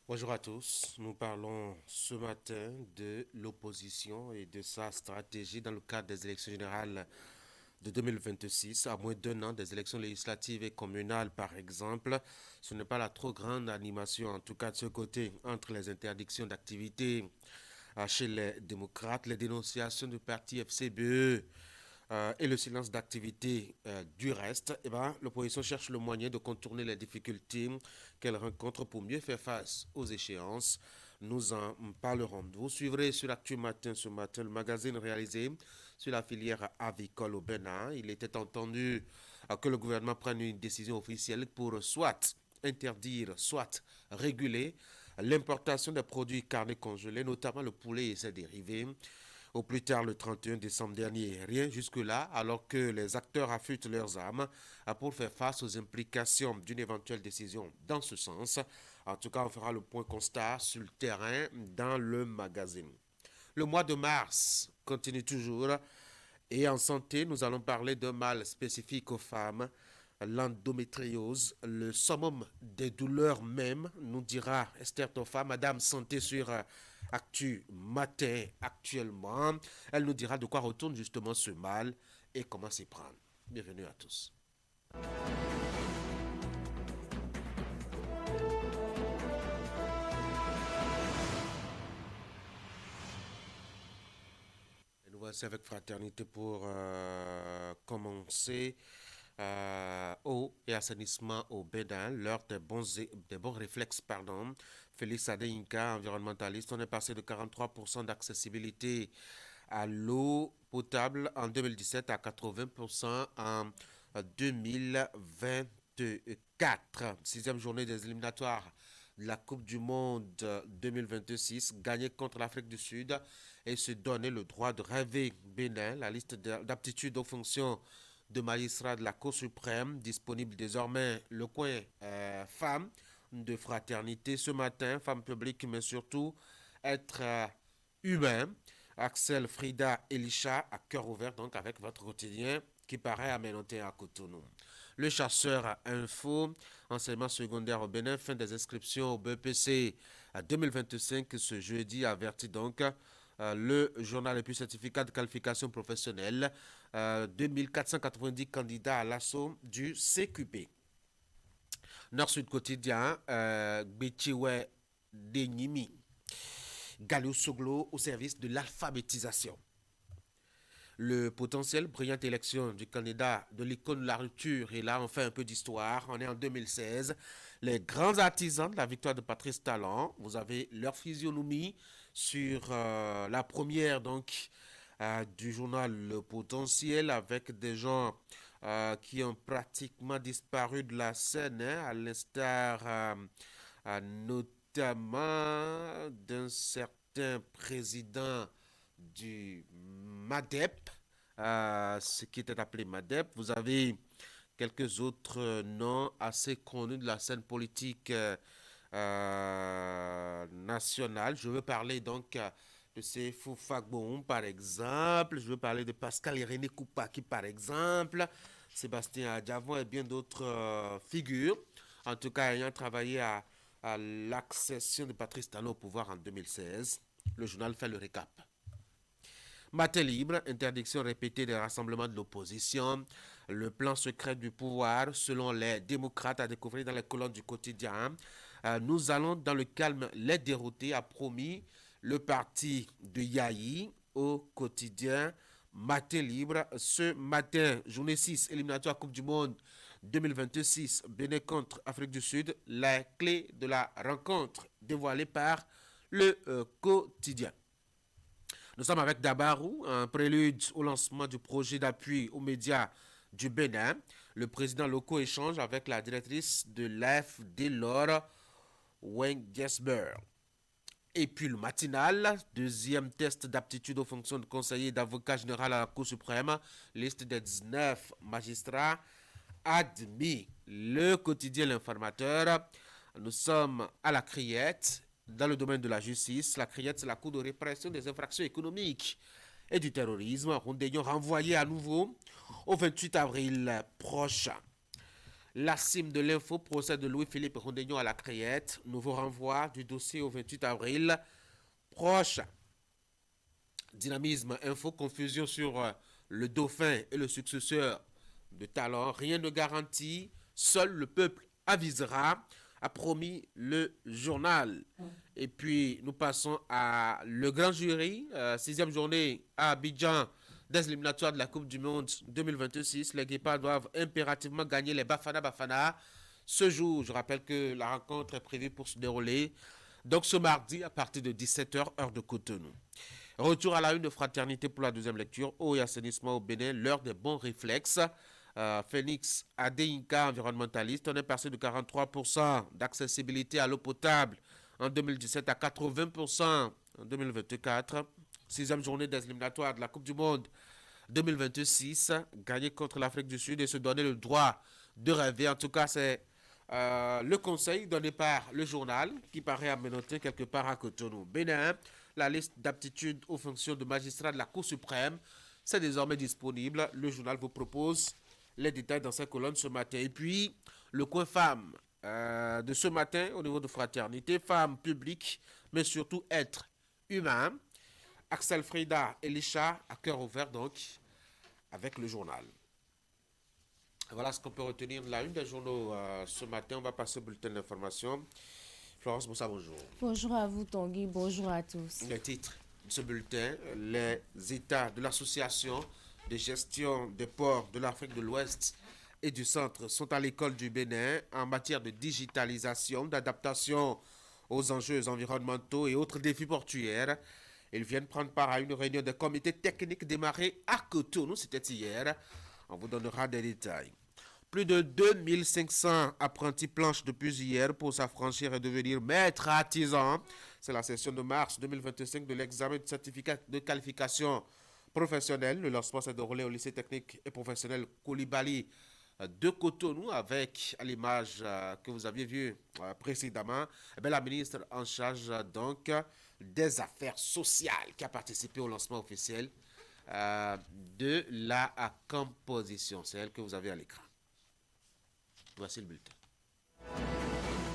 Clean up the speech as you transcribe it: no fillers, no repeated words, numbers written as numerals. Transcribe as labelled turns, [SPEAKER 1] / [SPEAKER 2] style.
[SPEAKER 1] Bonjour à tous. Nous parlons ce matin de l'opposition et de sa stratégie dans le cadre des élections générales de 2026, à moins d'un an des élections législatives et communales, par exemple. Ce n'est pas la trop grande animation, en tout cas de ce côté, entre les interdictions d'activité chez les démocrates, les dénonciations du parti FCBE et le silence d'activité du reste. L'opposition cherche le moyen de contourner les difficultés qu'elle rencontre pour mieux faire face aux échéances. Nous en parlerons. Vous suivrez sur l'Actu Matin ce matin le magazine réalisé sur la filière avicole au Bénin. Il était entendu que le gouvernement prenne une décision officielle pour soit interdire, soit réguler l'importation des produits carnés congelés, notamment le poulet et ses dérivés, au plus tard le 31 décembre dernier. Rien jusque-là, alors que les acteurs affûtent leurs armes pour faire face aux implications d'une éventuelle décision dans ce sens. En tout cas, on fera le point constat sur le terrain dans le magazine. Le mois de mars continue toujours et en santé, nous allons parler d'un mal spécifique aux femmes, l'endométriose, le summum des douleurs même, nous dira Esther Tofa, Madame Santé sur Actu Matin actuellement. Elle nous dira de quoi retourne justement ce mal et comment s'y prendre. Bienvenue à tous. Et nous voici avec fraternité pour commencer eau et assainissement au Bénin, l'heure des bons réflexes, pardon. Félix Adeyinka, environnementaliste, on est passé de 43% d'accessibilité à l'eau potable en 2017 à 80% en 2024. Sixième journée des éliminatoires de la Coupe du Monde 2026, gagnée contre l'Afrique du Sud et se donner le droit de rêver. Bénin, la liste d'aptitudes aux fonctions de magistrat de la Cour suprême, disponible désormais le coin femmes de fraternité ce matin, femmes publiques, mais surtout être humain. Axel, Frida, Elisha, à cœur ouvert donc avec votre quotidien qui paraît aménoté à Cotonou. Le chasseur info, enseignement secondaire au Bénin, fin des inscriptions au BPC 2025 ce jeudi, avertit donc le journal et puis certificat de qualification professionnelle, 2490 candidats à l'assaut du CQP. Nord-Sud quotidien, Gbechiwe Denyimi, Galou Soglo au service de l'alphabétisation. Le potentiel brillante élection du candidat de l'icône de la rupture. Et là, on fait un peu d'histoire. On est en 2016. Les grands artisans de la victoire de Patrice Talon, vous avez leur physionomie sur la première donc du journal Le Potentiel avec des gens qui ont pratiquement disparu de la scène, hein, à l'instar notamment d'un certain président du MADEP, ce qui était appelé MADEP. Vous avez quelques autres noms assez connus de la scène politique nationale. Je veux parler donc de Seifou Fagboum, par exemple. Je veux parler de Pascal Irénée Koupaki, par exemple. Sébastien Adjavon et bien d'autres figures. En tout cas, ayant travaillé à l'accession de Patrice Talon au pouvoir en 2016. Le journal fait le récap. Matin libre, interdiction répétée des rassemblements de l'opposition, le plan secret du pouvoir, selon les démocrates, à découvrir dans les colonnes du quotidien. Nous allons dans le calme, les déroutés, a promis le parti de Yahi au quotidien. Matin libre, ce matin, journée 6, éliminatoire Coupe du Monde 2026, Bénin contre Afrique du Sud, la clé de la rencontre dévoilée par le quotidien. Nous sommes avec Dabarou, un prélude au lancement du projet d'appui aux médias du Bénin. Le président local échange avec la directrice de l'AFD, Laure Wengesberg. Et puis le matinal, deuxième test d'aptitude aux fonctions de conseiller d'avocat général à la Cour suprême, liste des 19 magistrats admis. Le quotidien L'Informateur, nous sommes à la Criette, dans le domaine de la justice. La Criette, c'est la Cour de répression des infractions économiques et du terrorisme. Rondéillon renvoyé à nouveau au 28 avril prochain. La cime de l'info, procès de Louis-Philippe Rondegnon à la Crayette. Nouveau renvoi du dossier au 28 avril proche. Dynamisme, info, confusion sur le dauphin et le successeur de Talon. Rien ne garantit, seul le peuple avisera, a promis le journal. Et puis, nous passons à le grand jury, sixième journée à Abidjan des éliminatoires de la Coupe du Monde 2026. Les Guépards doivent impérativement gagner les Bafana Bafana. Ce jour, je rappelle que la rencontre est prévue pour se dérouler donc ce mardi à partir de 17h, heure de Cotonou. Retour à la une de fraternité pour la deuxième lecture. Eau et assainissement au Bénin, l'heure des bons réflexes. Félix Adeyinka, environnementaliste, on est passé de 43% d'accessibilité à l'eau potable en 2017 à 80% en 2024. Sixième journée des éliminatoires de la Coupe du Monde 2026. Gagner contre l'Afrique du Sud et se donner le droit de rêver. En tout cas, c'est le conseil donné par le journal qui paraît aménoter quelque part à Cotonou. Bénin, la liste d'aptitudes aux fonctions de magistrat de la Cour suprême, c'est désormais disponible. Le journal vous propose les détails dans sa colonne ce matin. Et puis, le coin femmes de ce matin au niveau de fraternité, femmes publiques, mais surtout être humain. Axel Frida Elisha, à cœur ouvert donc, avec le journal. Voilà ce qu'on peut retenir de la une des journaux ce matin. On va passer au bulletin d'information. Florence Moussa, bonjour.
[SPEAKER 2] Bonjour à vous Tanguy, bonjour à tous.
[SPEAKER 1] Le titre de ce bulletin, les états de l'association de gestion des ports de l'Afrique de l'Ouest et du Centre sont à l'école du Bénin en matière de digitalisation, d'adaptation aux enjeux environnementaux et autres défis portuaires. Ils viennent prendre part à une réunion de comité technique démarrée à Cotonou, c'était hier. On vous donnera des détails. Plus de 2500 apprentis planchent depuis hier pour s'affranchir et devenir maîtres artisans. C'est la session de mars 2025 de l'examen de certificat de qualification professionnelle. Le lancement s'est déroulé au lycée technique et professionnel Koulibaly de Cotonou avec à l'image que vous aviez vue précédemment, la ministre en charge donc des affaires sociales qui a participé au lancement officiel de la composition. C'est elle que vous avez à l'écran. Voici le bulletin.